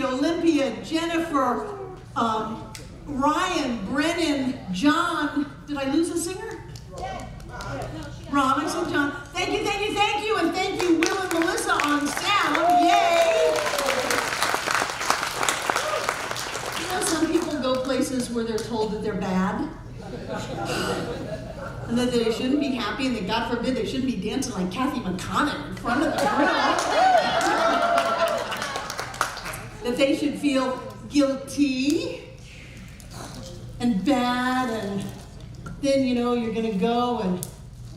Tracy, Olympia, Jennifer, Ryan, Brennan, John. Did I lose a singer? Ron, I said John. Thank you, thank you, thank you. And thank you, Will and Melissa on sound. Yay! You know, some people go places where they're told that they're bad. And that they shouldn't be happy, and that God forbid they shouldn't be dancing like Kathy McConnell in front of the crowd. That they should feel guilty and bad, and then, you know, you're going to go and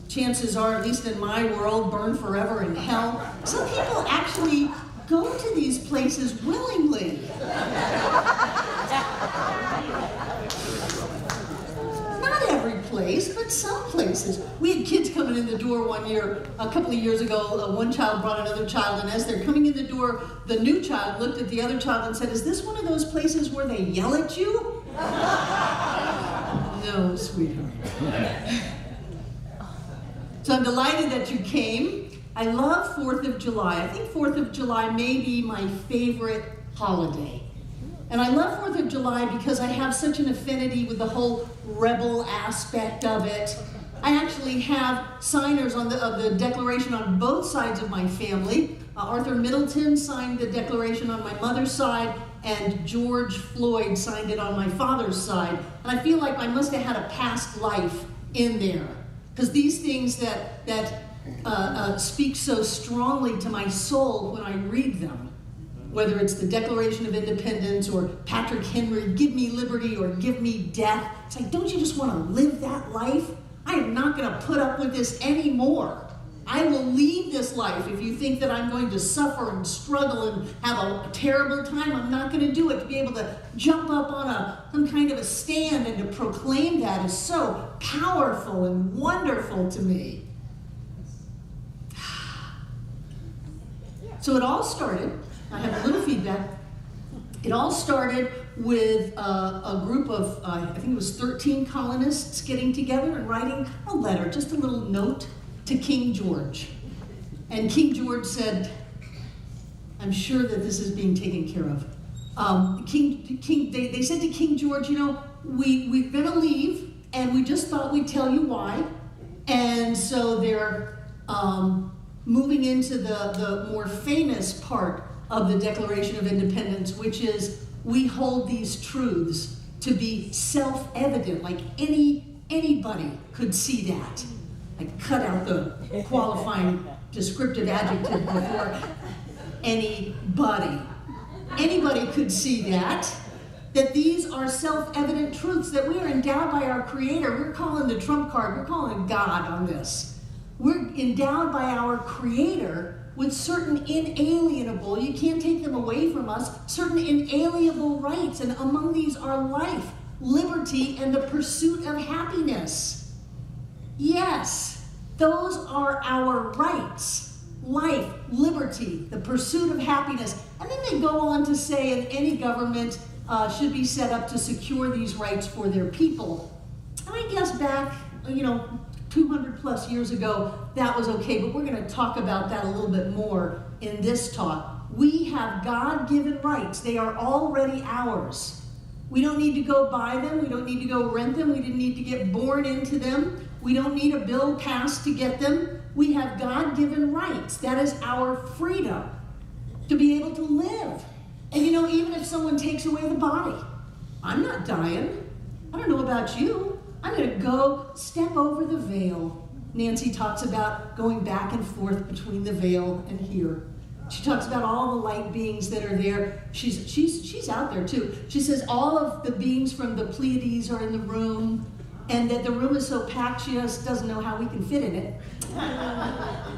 chances are, at least in my world, burn forever in hell. Some people actually go to these places willingly. Not every place, but some places. We had kids coming in the door one year, a couple of years ago. One child brought another child, and as they're coming in the door, the new child looked at the other child and said, "Is this one of those places where they yell at you?" No, sweetheart. So I'm delighted that you came. I love 4th of July. I think 4th of July may be my favorite holiday. And I love 4th of July because I have such an affinity with the whole rebel aspect of it. I actually have signers of the Declaration on both sides of my family. Arthur Middleton signed the Declaration on my mother's side, and George Floyd signed it on my father's side. And I feel like I must have had a past life in there, because these things that speak so strongly to my soul when I read them, whether it's the Declaration of Independence or Patrick Henry, give me liberty or give me death. It's like, don't you just want to live that life? I am not going to put up with this anymore. I will leave this life. If you think that I'm going to suffer and struggle and have a terrible time, I'm not going to do it. To be able to jump up on some kind of a stand and to proclaim that is so powerful and wonderful to me. So it all started, I have a little feedback. It all started with a group of, I think it was 13 colonists getting together and writing a letter, just a little note to King George. And King George said, I'm sure that this is being taken care of. They said to King George, you know, we're going to leave, and we just thought we'd tell you why. And so they're moving into the more famous part of the Declaration of Independence, which is, we hold these truths to be self-evident, like anybody could see that. I cut out the qualifying descriptive adjective before anybody. Anybody could see that these are self-evident truths, that we are endowed by our Creator. We're calling the trump card, we're calling God on this. We're endowed by our Creator with certain inalienable, you can't take them away from us, certain inalienable rights, and among these are life, liberty, and the pursuit of happiness. Yes, those are our rights. Life, liberty, the pursuit of happiness. And then they go on to say that any government should be set up to secure these rights for their people. And I guess back, 200 plus years ago, that was okay, but we're going to talk about that a little bit more in this talk. We have God-given rights. They are already ours. We don't need to go buy them. We don't need to go rent them. We didn't need to get born into them. We don't need a bill passed to get them. We have God-given rights. That is our freedom to be able to live. And even if someone takes away the body, I'm not dying. I don't know about you. I'm going to go step over the veil. Nancy talks about going back and forth between the veil and here. She talks about all the light beings that are there. She's out there too. She says all of the beings from the Pleiades are in the room, and that the room is so packed she just doesn't know how we can fit in it.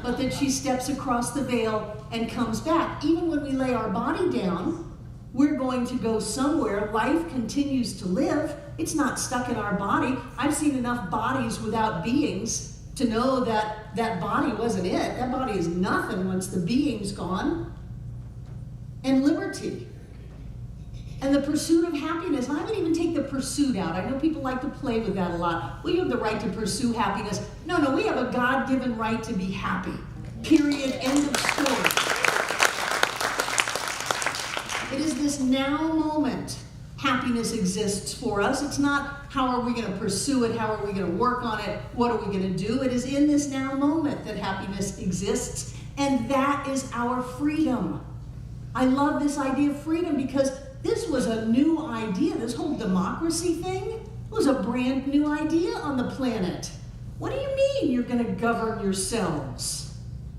But that she steps across the veil and comes back. Even when we lay our body down, we're going to go somewhere. Life continues to live. It's not stuck in our body. I've seen enough bodies without beings to know that that body wasn't it. That body is nothing once the being's gone. And liberty. And the pursuit of happiness. And I would even take the pursuit out. I know people like to play with that a lot. Well, you have the right to pursue happiness. No, we have a God-given right to be happy. Period. End of story. It is this now moment happiness exists for us. It's not how are we going to pursue it, how are we going to work on it, what are we going to do. It is in this now moment that happiness exists, and that is our freedom. I love this idea of freedom because this was a new idea. This whole democracy thing was a brand new idea on the planet. What do you mean you're going to govern yourselves?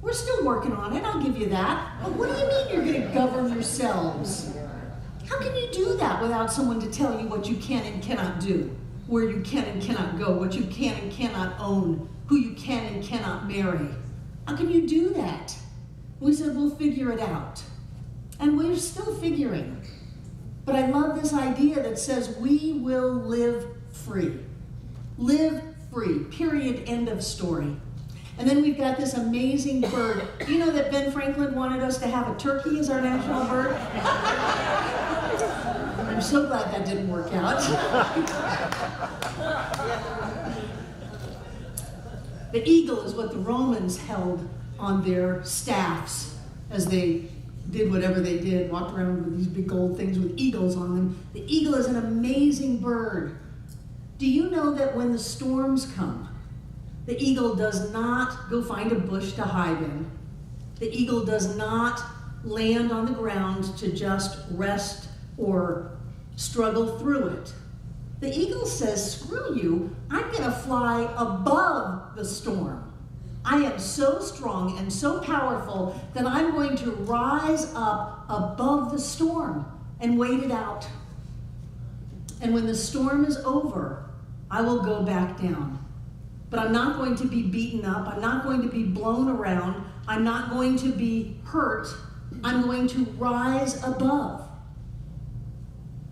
We're still working on it, I'll give you that. But what do you mean you're going to govern yourselves? How can you do that without someone to tell you what you can and cannot do, where you can and cannot go, what you can and cannot own, who you can and cannot marry? How can you do that? We said, we'll figure it out. And we're still figuring. But I love this idea that says we will live free. Live free, period, end of story. And then we've got this amazing bird. Do you know that Ben Franklin wanted us to have a turkey as our national bird? I'm so glad that didn't work out. The eagle is what the Romans held on their staffs as they did whatever they did, walked around with these big gold things with eagles on them. The eagle is an amazing bird. Do you know that when the storms come, the eagle does not go find a bush to hide in. The eagle does not land on the ground to just rest or struggle through it. The eagle says, screw you, I'm going to fly above the storm. I am so strong and so powerful that I'm going to rise up above the storm and wait it out. And when the storm is over, I will go back down. But I'm not going to be beaten up. I'm not going to be blown around. I'm not going to be hurt. I'm going to rise above.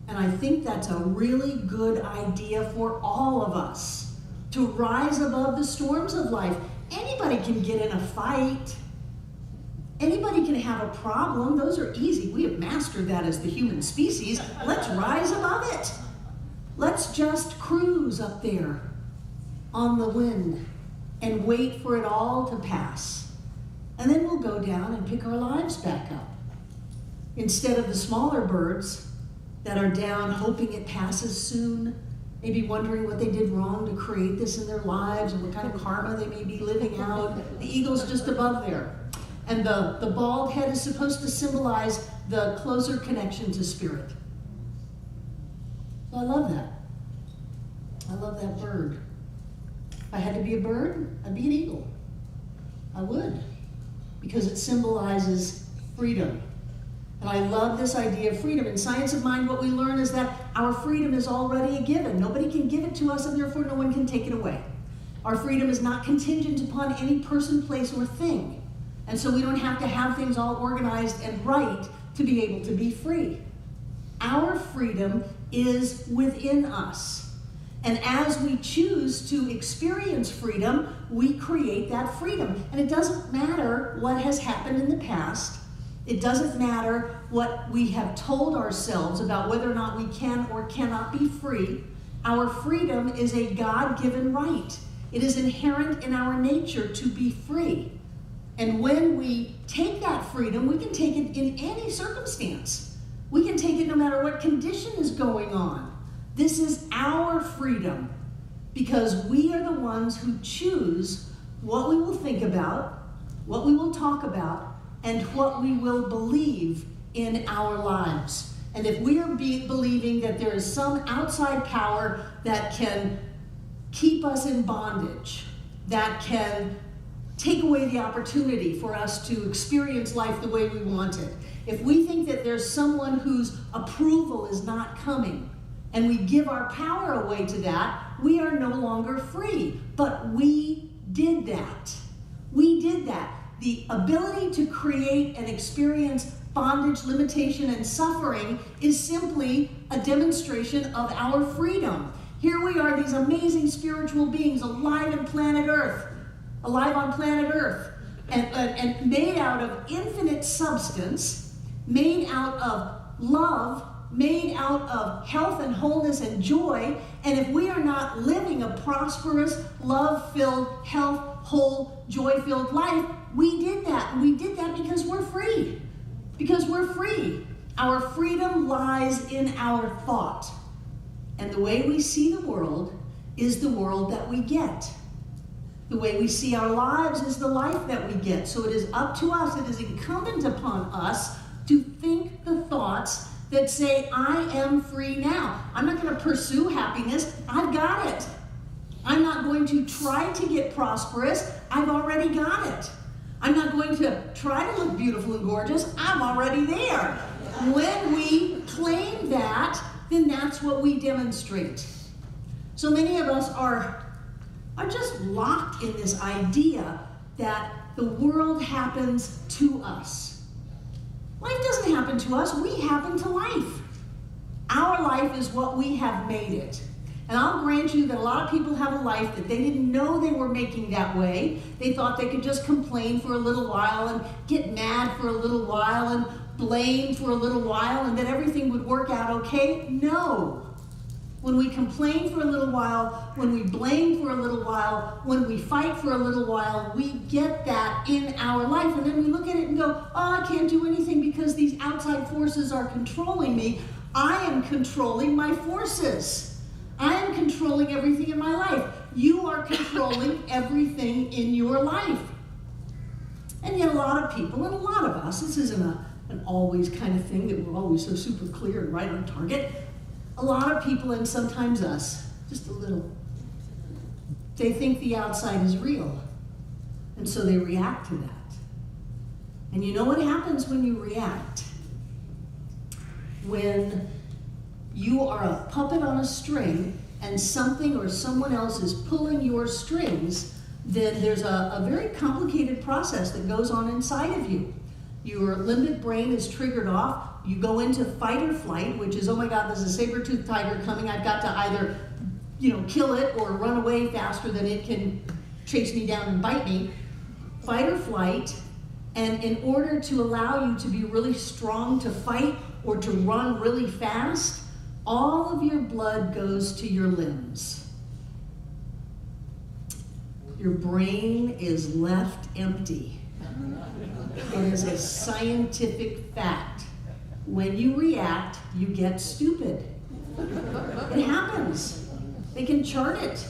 And I think that's a really good idea for all of us, to rise above the storms of life. Anybody can get in a fight. Anybody can have a problem. Those are easy. We have mastered that as the human species. Let's rise above it. Let's just cruise up there on the wind and wait for it all to pass. And then we'll go down and pick our lives back up. Instead of the smaller birds that are down hoping it passes soon, maybe wondering what they did wrong to create this in their lives and what kind of karma they may be living out. The eagle's just above there. And the bald head is supposed to symbolize the closer connection to spirit. So I love that. I love that bird. If I had to be a bird, I'd be an eagle. I would. Because it symbolizes freedom. And I love this idea of freedom. In Science of Mind, what we learn is that our freedom is already a given. Nobody can give it to us, and therefore no one can take it away. Our freedom is not contingent upon any person, place, or thing. And so we don't have to have things all organized and right to be able to be free. Our freedom is within us. And as we choose to experience freedom, we create that freedom. And it doesn't matter what has happened in the past. It doesn't matter what we have told ourselves about whether or not we can or cannot be free. Our freedom is a God-given right. It is inherent in our nature to be free. And when we take that freedom, we can take it in any circumstance. We can take it no matter what condition is going on. This is our freedom because we are the ones who choose what we will think about, what we will talk about, and what we will believe in our lives. And if we are believing that there is some outside power that can keep us in bondage, that can take away the opportunity for us to experience life the way we want it, if we think that there's someone whose approval is not coming, and we give our power away to that, we are no longer free. But we did that. We did that. The ability to create and experience bondage, limitation, and suffering is simply a demonstration of our freedom. Here we are, these amazing spiritual beings alive on planet Earth, and made out of infinite substance, made out of love, made out of health and wholeness and joy. And if we are not living a prosperous, love-filled, health, whole, joy-filled life, we did that. And we did that because we're free. Because we're free. Our freedom lies in our thought. And the way we see the world is the world that we get. The way we see our lives is the life that we get. So it is up to us, it is incumbent upon us to think the thoughts that say, I am free now. I'm not going to pursue happiness. I've got it. I'm not going to try to get prosperous. I've already got it. I'm not going to try to look beautiful and gorgeous. I'm already there. When we claim that, then that's what we demonstrate. So many of us are just locked in this idea that the world happens to us. Life doesn't happen to us, we happen to life. Our life is what we have made it. And I'll grant you that a lot of people have a life that they didn't know they were making that way. They thought they could just complain for a little while and get mad for a little while and blame for a little while and that everything would work out okay. No. When we complain for a little while, when we blame for a little while, when we fight for a little while, we get that in our life. And then we look at it and go, oh, I can't do anything because these outside forces are controlling me. I am controlling my forces. I am controlling everything in my life. You are controlling everything in your life. And yet a lot of people, and a lot of us, this isn't an always kind of thing that we're always so super clear and right on target. A lot of people, and sometimes us, just a little, they think the outside is real. And so they react to that. And you know what happens when you react? When you are a puppet on a string and something or someone else is pulling your strings, then there's a very complicated process that goes on inside of you. Your limbic brain is triggered off. You go into fight or flight, which is, oh my God, there's a saber-toothed tiger coming. I've got to either, kill it or run away faster than it can chase me down and bite me. Fight or flight. And in order to allow you to be really strong to fight or to run really fast, all of your blood goes to your limbs. Your brain is left empty. It is a scientific fact. When you react, you get stupid. It happens. They can chart it.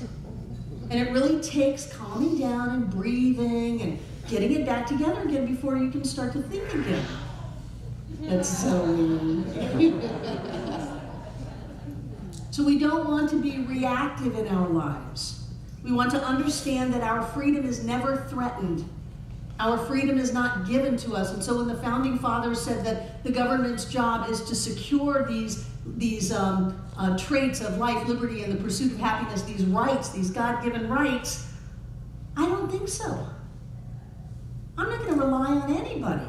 And it really takes calming down and breathing and getting it back together again before you can start to think again. That's so weird. So we don't want to be reactive in our lives. We want to understand that our freedom is never threatened. Our freedom is not given to us. And so when the founding fathers said that the government's job is to secure these traits of life, liberty, and the pursuit of happiness, these rights, these God-given rights, I don't think so. I'm not going to rely on anybody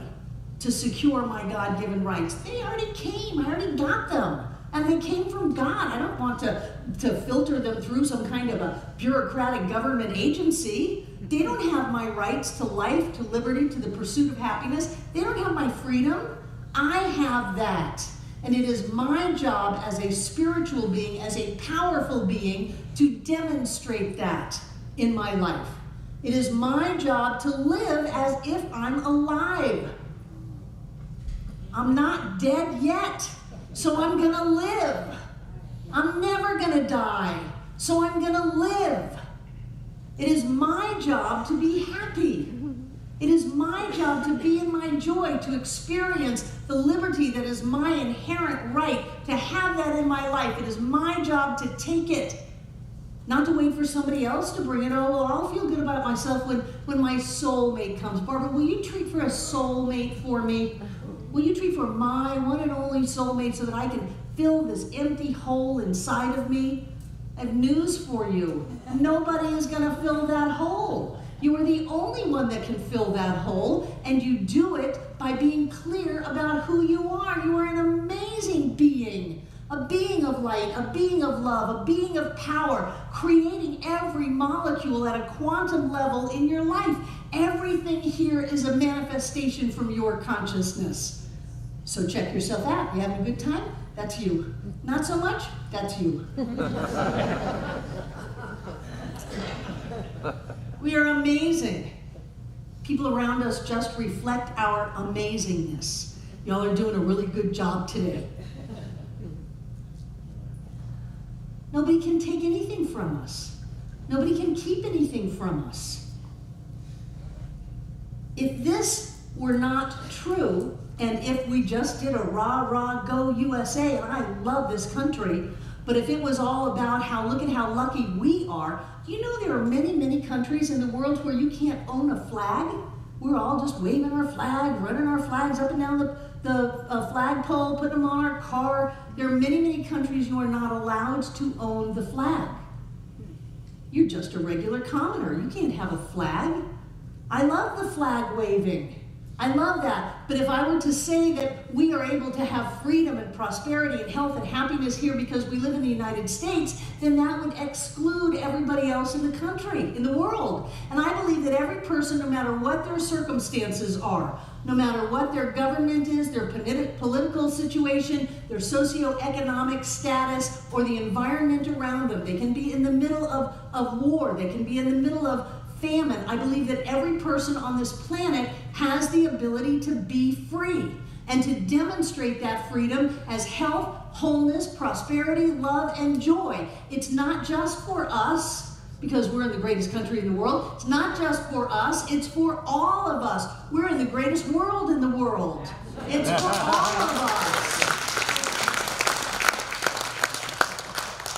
to secure my God-given rights. They already came. I already got them. And they came from God. I don't want to filter them through some kind of a bureaucratic government agency. They don't have my rights to life, to liberty, to the pursuit of happiness. They don't have my freedom. I have that. And it is my job as a spiritual being, as a powerful being, to demonstrate that in my life. It is my job to live as if I'm alive. I'm not dead yet, so I'm going to live. I'm never going to die, so I'm going to live. It is my job to be happy. It is my job to be in my joy, to experience the liberty that is my inherent right, to have that in my life. It is my job to take it, not to wait for somebody else to bring it. Oh, well, I'll feel good about myself when my soulmate comes. Barbara, will you treat for a soulmate for me? Will you treat for my one and only soulmate so that I can fill this empty hole inside of me? I have news for you. Nobody is going to fill that hole. You are the only one that can fill that hole, and you do it by being clear about who you are. You are an amazing being, a being of light, a being of love, a being of power, creating every molecule at a quantum level in your life. Everything here is a manifestation from your consciousness. So check yourself out. You having a good time? That's you. Not so much? That's you. We are amazing. People around us just reflect our amazingness. Y'all are doing a really good job today. Nobody can take anything from us. Nobody can keep anything from us. If this were not true, and if we just did a rah, rah, go USA, and I love this country, but if it was all about look at how lucky we are, do you know there are many, many countries in the world where you can't own a flag? We're all just waving our flag, running our flags up and down the flagpole, putting them on our car. There are many, many countries you are not allowed to own the flag. You're just a regular commoner. You can't have a flag. I love the flag waving. I love that. But if I were to say that we are able to have freedom and prosperity and health and happiness here because we live in the United States, then that would exclude everybody else in the country, in the world. And I believe that every person, no matter what their circumstances are, no matter what their government is, their political situation, their socioeconomic status, or the environment around them, they can be in the middle of war, they can be in the middle of famine. I believe that every person on this planet has the ability to be free and to demonstrate that freedom as health, wholeness, prosperity, love, and joy. It's not just for us, because we're in the greatest country in the world. It's not just for us, it's for all of us. We're in the greatest world in the world. It's for all of us.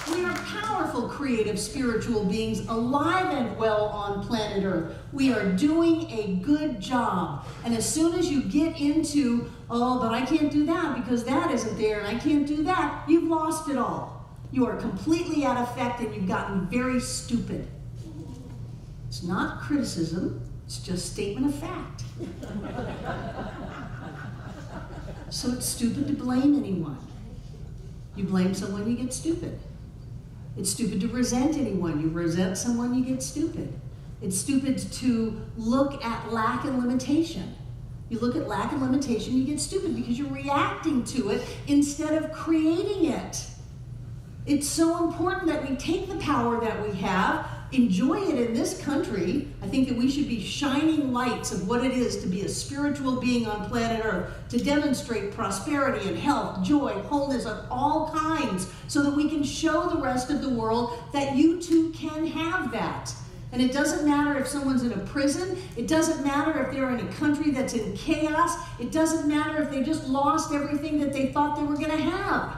We are powerful, creative, spiritual beings, alive and well on planet Earth. We are doing a good job. And as soon as you get into, oh, but I can't do that because that isn't there, and I can't do that, you've lost it all. You are completely out of effect, and you've gotten very stupid. It's not criticism, it's just statement of fact. So it's stupid to blame anyone. You blame someone, you get stupid. It's stupid to resent anyone. You resent someone, you get stupid. It's stupid to look at lack and limitation. You look at lack and limitation, you get stupid because you're reacting to it instead of creating it. It's so important that we take the power that we have, enjoy it in this country. I think that we should be shining lights of what it is to be a spiritual being on planet Earth, to demonstrate prosperity and health, joy, wholeness of all kinds, so that we can show the rest of the world that you too can have that. And it doesn't matter if someone's in a prison. It doesn't matter if they're in a country that's in chaos. It doesn't matter if they just lost everything that they thought they were going to have.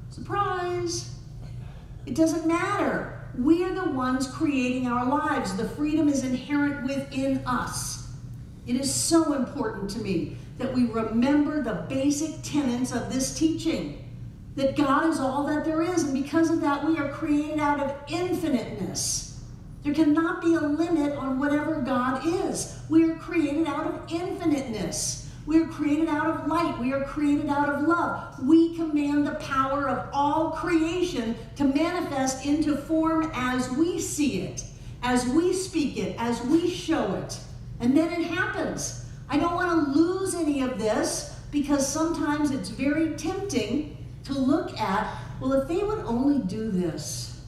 Surprise! It doesn't matter. We are the ones creating our lives. The freedom is inherent within us. It is so important to me that we remember the basic tenets of this teaching, that God is all that there is, and because of that, we are created out of infiniteness. There cannot be a limit on whatever God is. We are created out of infiniteness. We are created out of light. We are created out of love. We command the power of all creation to manifest into form as we see it, as we speak it, as we show it. And then it happens. I don't want to lose any of this because sometimes it's very tempting to look at, well, if they would only do this,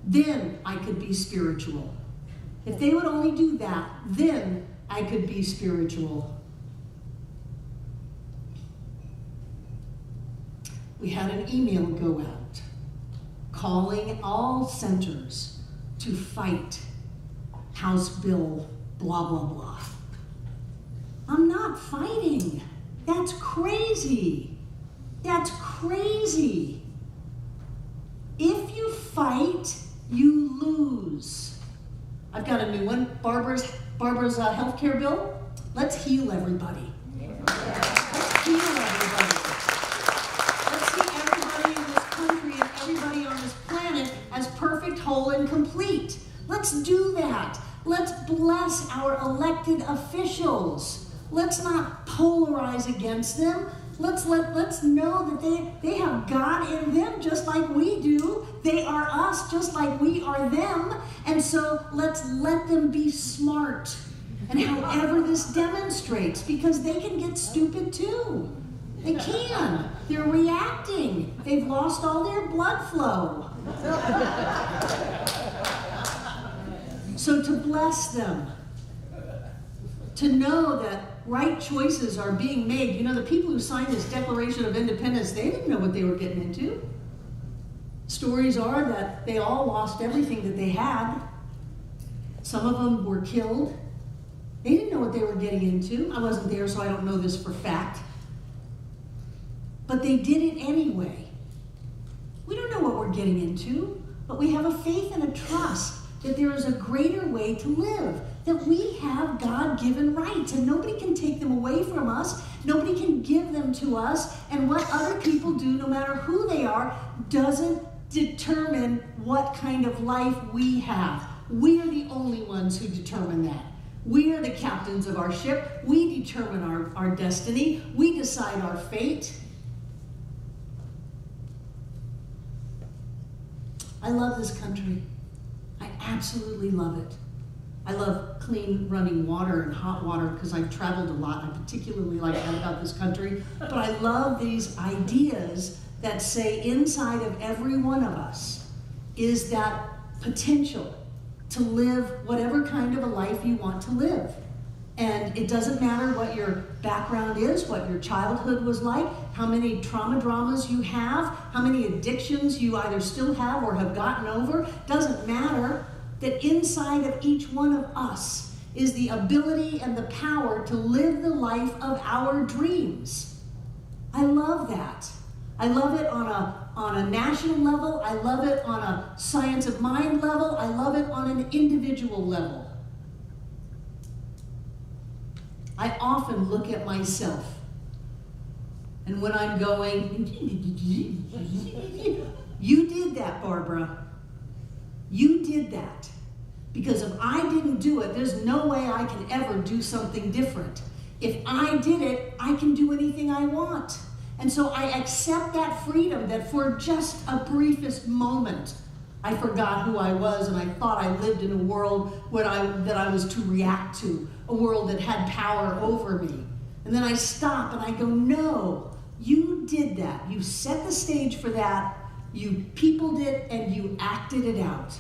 then I could be spiritual. If they would only do that, then I could be spiritual. We had an email go out calling all centers to fight House Bill blah, blah, blah. I'm not fighting. That's crazy. That's crazy. If you fight, you lose. I've got a new one, Barbara's healthcare bill. Let's heal everybody. Let's heal everybody. Everybody on this planet as perfect, whole, and complete. Let's do that. Let's bless our elected officials. Let's not polarize against them. Let's know that they have God in them just like we do. They are us just like we are them. And so let's let them be smart. And however this demonstrates, because they can get stupid too. They can. They're reacting. They've lost all their blood flow. So to bless them, to know that right choices are being made. You know, the people who signed this Declaration of Independence, they didn't know what they were getting into. Stories are that they all lost everything that they had. Some of them were killed. They didn't know what they were getting into. I wasn't there, so I don't know this for fact. But they did it anyway. We don't know what we're getting into, but we have a faith and a trust that there is a greater way to live, that we have God-given rights, and nobody can take them away from us. Nobody can give them to us, and what other people do, no matter who they are, doesn't determine what kind of life we have. We are the only ones who determine that. We are the captains of our ship. We determine our destiny. We decide our fate. I love this country. I absolutely love it. I love clean running water and hot water because I've traveled a lot. I particularly like that about this country. But I love these ideas that say inside of every one of us is that potential to live whatever kind of a life you want to live. And it doesn't matter what your background is, what your childhood was like, how many trauma dramas you have, how many addictions you either still have or have gotten over. Doesn't matter. That inside of each one of us is the ability and the power to live the life of our dreams. I love that. I love it on a national level. I love it on a science of mind level. I love it on an individual level. I often look at myself, and when I'm going, you did that, Barbara. You did that. Because if I didn't do it, there's no way I can ever do something different. If I did it, I can do anything I want. And so I accept that freedom that for just a briefest moment, I forgot who I was and I thought I lived in a world that I was to react to, a world that had power over me. And then I stop and I go, no, you did that. You set the stage for that, you peopled it, and you acted it out.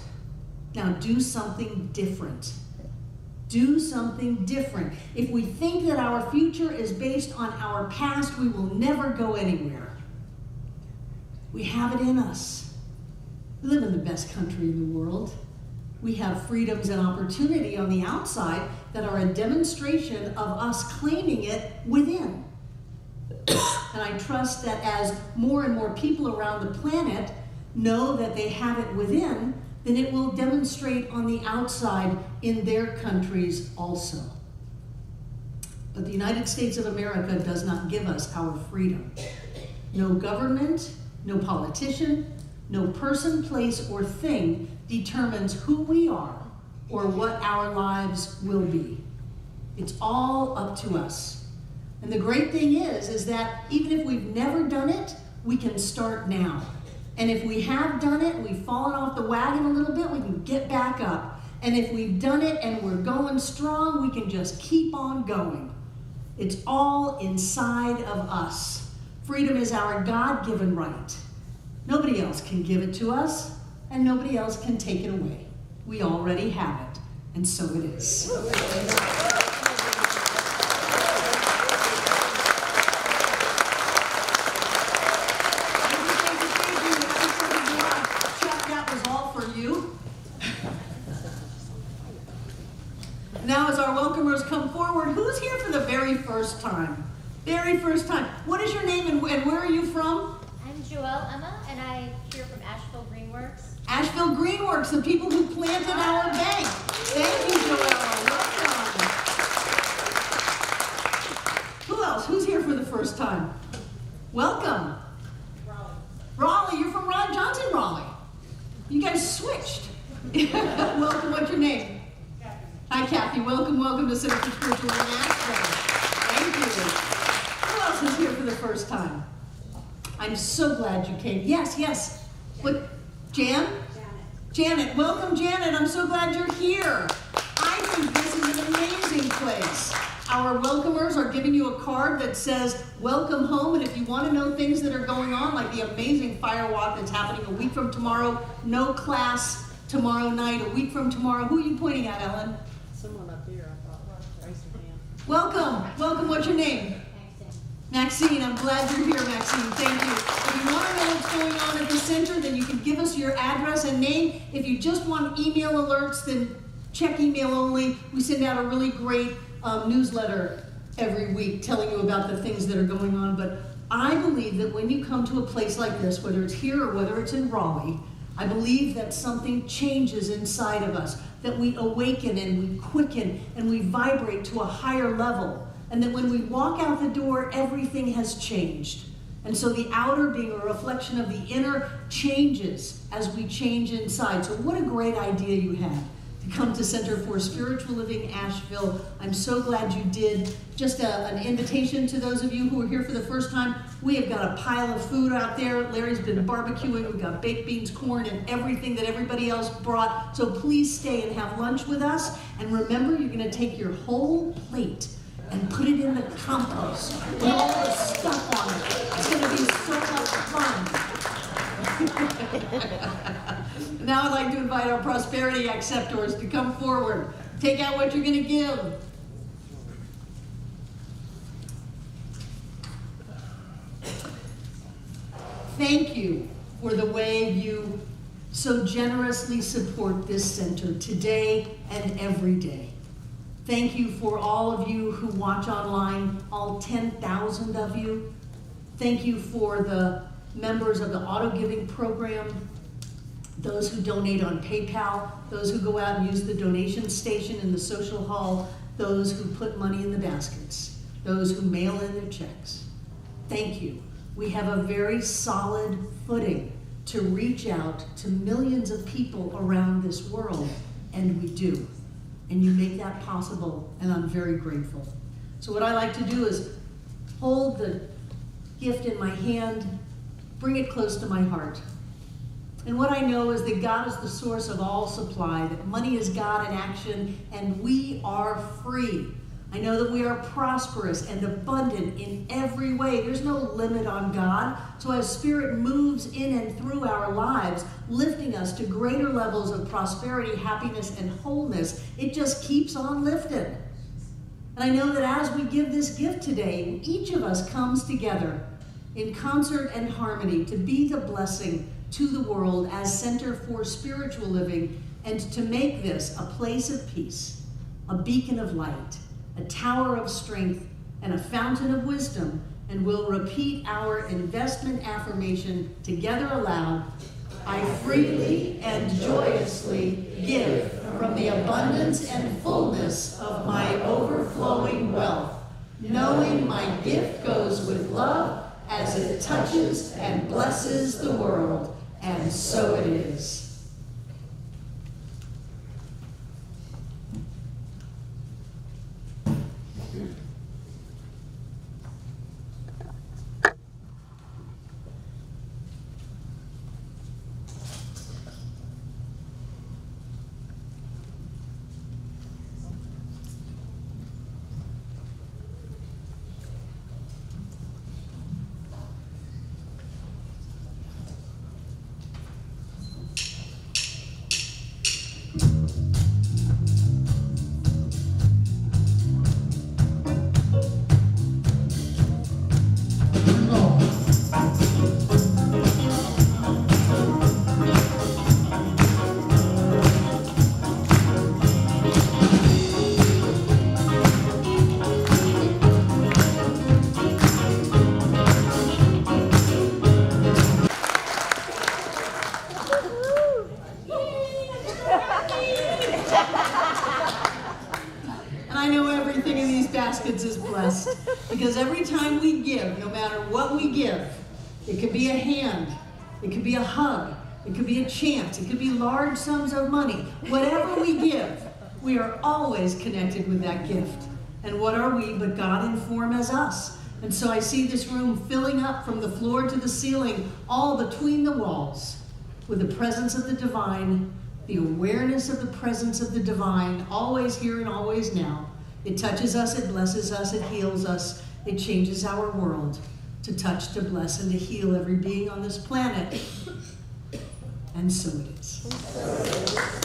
Now do something different. Do something different. If we think that our future is based on our past, we will never go anywhere. We have it in us. We live in the best country in the world. We have freedoms and opportunity on the outside that are a demonstration of us claiming it within. And I trust that as more and more people around the planet know that they have it within, then it will demonstrate on the outside in their countries also. But the United States of America does not give us our freedom. No government, no politician, no person, place, or thing determines who we are or what our lives will be. It's all up to us. And the great thing is that even if we've never done it, we can start now. And if we have done it and we've fallen off the wagon a little bit, we can get back up. And if we've done it and we're going strong, we can just keep on going. It's all inside of us. Freedom is our God-given right. Nobody else can give it to us, and nobody else can take it away. We already have it, and so it is. Now as our welcomers come forward, who's here for the very first time? Very first time. What is your name and where are you from? I'm Joelle Emma, and I'm here from Asheville Greenworks. Asheville Greenworks, the people who planted our bank. Thank you, Joelle. Welcome. Who else? Who's here for the first time? Welcome. Raleigh, you're from Johnson, Raleigh. You guys switched. Welcome, what's your name? Hi, Kathy. Welcome to Center for Spiritual International. Thank you. Who else is here for the first time? I'm so glad you came. Yes. What? Janet. Welcome, Janet. I'm so glad you're here. I think this is an amazing place. Our welcomers are giving you a card that says, welcome home. And if you want to know things that are going on, like the amazing fire walk that's happening a week from tomorrow, no class tomorrow night, a week from tomorrow. Who are you pointing at, Ellen? Someone up here, I thought. Raise your hand. Welcome, welcome. What's your name? Maxine, I'm glad you're here, Maxine. Thank you. If you want to know what's going on at the center, then you can give us your address and name. If you just want email alerts, then check email only. We send out a really great newsletter every week telling you about the things that are going on. But I believe that when you come to a place like this, whether it's here or whether it's in Raleigh, I believe that something changes inside of us, that we awaken and we quicken and we vibrate to a higher level. And that when we walk out the door, everything has changed. And so the outer, being a reflection of the inner, changes as we change inside. So what a great idea you had to come to Center for Spiritual Living Asheville. I'm so glad you did. Just an invitation to those of you who are here for the first time. We have got a pile of food out there. Larry's been barbecuing. We've got baked beans, corn, and everything that everybody else brought. So please stay and have lunch with us. And remember, you're going to take your whole plate and put it in the compost with all the stuff on it. It's going to be so much fun. Now I'd like to invite our prosperity acceptors to come forward. Take out what you're going to give. Thank you for the way you so generously support this center today and every day. Thank you for all of you who watch online, all 10,000 of you. Thank you for the members of the auto giving program, those who donate on PayPal, those who go out and use the donation station in the social hall, those who put money in the baskets, those who mail in their checks. Thank you. We have a very solid footing to reach out to millions of people around this world, and we do. And you make that possible, and I'm very grateful. So what I like to do is hold the gift in my hand, bring it close to my heart. And what I know is that God is the source of all supply, that money is God in action, and we are free. I know that we are prosperous and abundant in every way. There's no limit on God. So as Spirit moves in and through our lives, lifting us to greater levels of prosperity, happiness, and wholeness, it just keeps on lifting. And I know that as we give this gift today, each of us comes together in concert and harmony to be the blessing to the world as Center for Spiritual Living, and to make this a place of peace, a beacon of light, a tower of strength, and a fountain of wisdom. And we'll repeat our investment affirmation together aloud. I freely and joyously give from the abundance and fullness of my overflowing wealth, knowing my gift goes with love as it touches and blesses the world. And so it is. Is blessed, because every time we give, no matter what we give, it could be a hand, it could be a hug, it could be a chant, it could be large sums of money. Whatever we give, we are always connected with that gift. And what are we but God in form as us? And so I see this room filling up from the floor to the ceiling, all between the walls, with the presence of the divine, the awareness of the presence of the divine, always here and always now. It touches us, it blesses us, it heals us, it changes our world to touch, to bless, and to heal every being on this planet. And so it is.